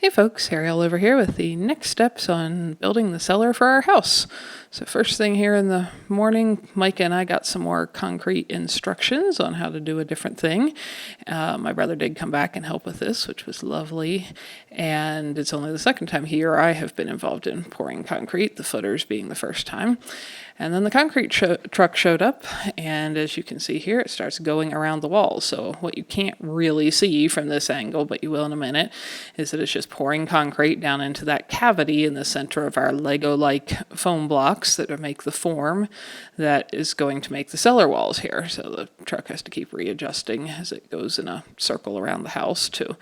Hey folks, Ariel over here with the next steps on building the cellar for our house. So first thing here in the morning, Mike and I got some more concrete instructions on how to do a different thing. My brother did come back and help with this, which was lovely. And it's only the second time he or I have been involved in pouring concrete, the footers being the first time. And then the concrete truck showed up, and as you can see here, it starts going around the walls. So what you can't really see from this angle, but you will in a minute, is that it's just pouring concrete down into that cavity in the center of our Lego-like foam blocks that make the form that is going to make the cellar walls here. So the truck has to keep readjusting as it goes in a circle around the house to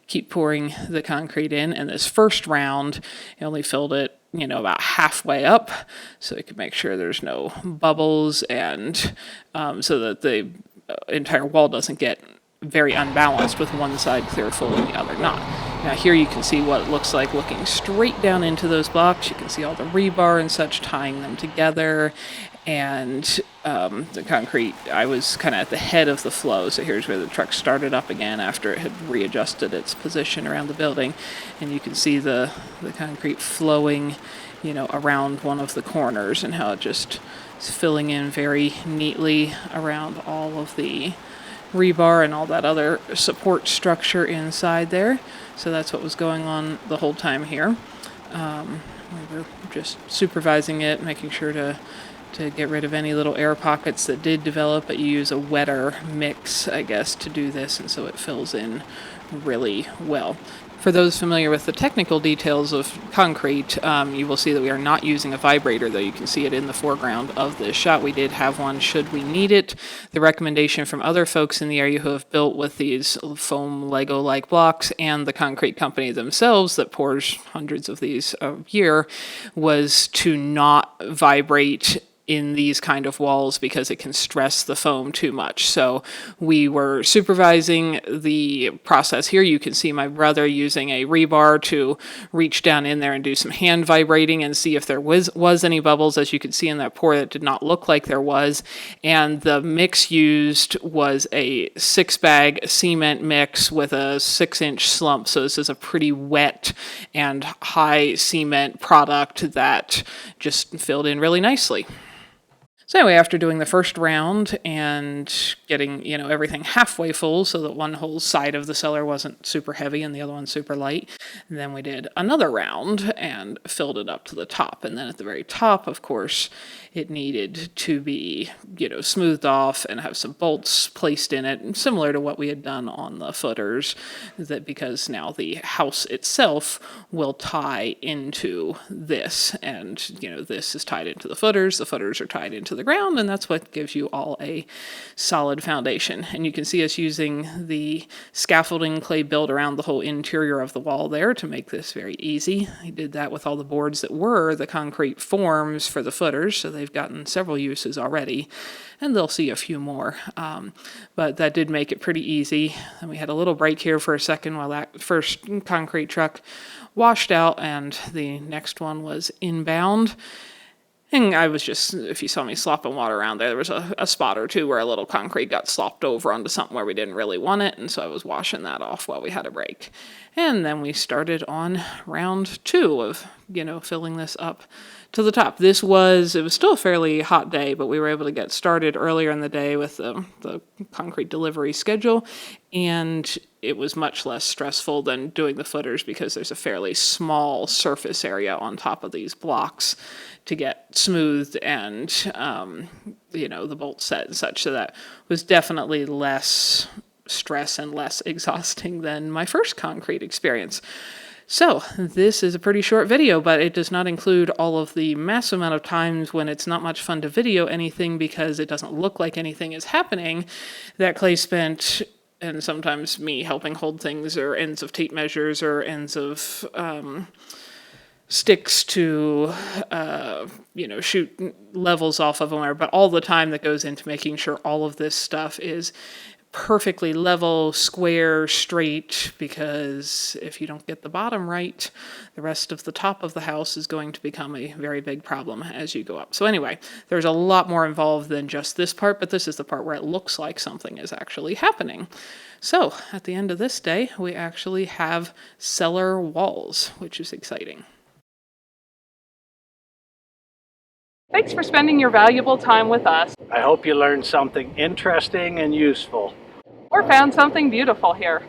keep pouring the concrete in. And this first round, it only filled it about halfway up, so we could make sure there's no bubbles, and so that the entire wall doesn't get very unbalanced with one side clear full and the other not. Now here you can see what it looks like looking straight down into those blocks. You can see all the rebar and such tying them together, and the concrete, I was kind of at the head of the flow, so here's where the truck started up again after it had readjusted its position around the building, and you can see the concrete flowing, around one of the corners, and how it just is filling in very neatly around all of the rebar and all that other support structure inside there. So that's what was going on the whole time here. We were just supervising it, making sure to get rid of any little air pockets that did develop, but you use a wetter mix, I guess, to do this, and so it fills in really well. For those familiar with the technical details of concrete, you will see that we are not using a vibrator, though you can see it in the foreground of this shot. We did have one should we need it. The recommendation from other folks in the area who have built with these foam Lego-like blocks, and the concrete company themselves that pours hundreds of these a year, was to not vibrate in these kind of walls because it can stress the foam too much. So we were supervising the process here. You can see my brother using a rebar to reach down in there and do some hand vibrating and see if there was any bubbles. As you can see in that pour, that did not look like there was. And the mix used was a 6-bag cement mix with a 6-inch slump. So this is a pretty wet and high cement product that just filled in really nicely. So anyway, after doing the first round and getting, everything halfway full so that one whole side of the cellar wasn't super heavy and the other one super light, then we did another round and filled it up to the top. And then at the very top, of course, it needed to be, smoothed off and have some bolts placed in it, similar to what we had done on the footers, that because now the house itself will tie into this, and this is tied into the footers are tied into the ground, and that's what gives you all a solid foundation. And you can see us using the scaffolding clay built around the whole interior of the wall there to make this very easy. I did that with all the boards that were the concrete forms for the footers, so they've gotten several uses already, and they'll see a few more. But that did make it pretty easy. And we had a little break here for a second while that first concrete truck washed out and the next one was inbound. And I was just, if you saw me slopping water around there was a spot or two where a little concrete got slopped over onto something where we didn't really want it, and so I was washing that off while we had a break. And then we started on round 2 of, filling this up to the top. It was still a fairly hot day, but we were able to get started earlier in the day with the concrete delivery schedule, and it was much less stressful than doing the footers because there's a fairly small surface area on top of these blocks to get smoothed and, the bolts set and such. So that was definitely less stress and less exhausting than my first concrete experience. So this is a pretty short video, but it does not include all of the massive amount of times when it's not much fun to video anything because it doesn't look like anything is happening that Clay spent, and sometimes me helping hold things, or ends of tape measures, or ends of sticks to, shoot levels off of them, but all the time that goes into making sure all of this stuff is perfectly level, square, straight, because if you don't get the bottom right, the rest of the top of the house is going to become a very big problem as you go up. So anyway, there's a lot more involved than just this part, but this is the part where it looks like something is actually happening. So at the end of this day, we actually have cellar walls, which is exciting. Thanks for spending your valuable time with us, I hope you learned something interesting and useful. or found something beautiful here.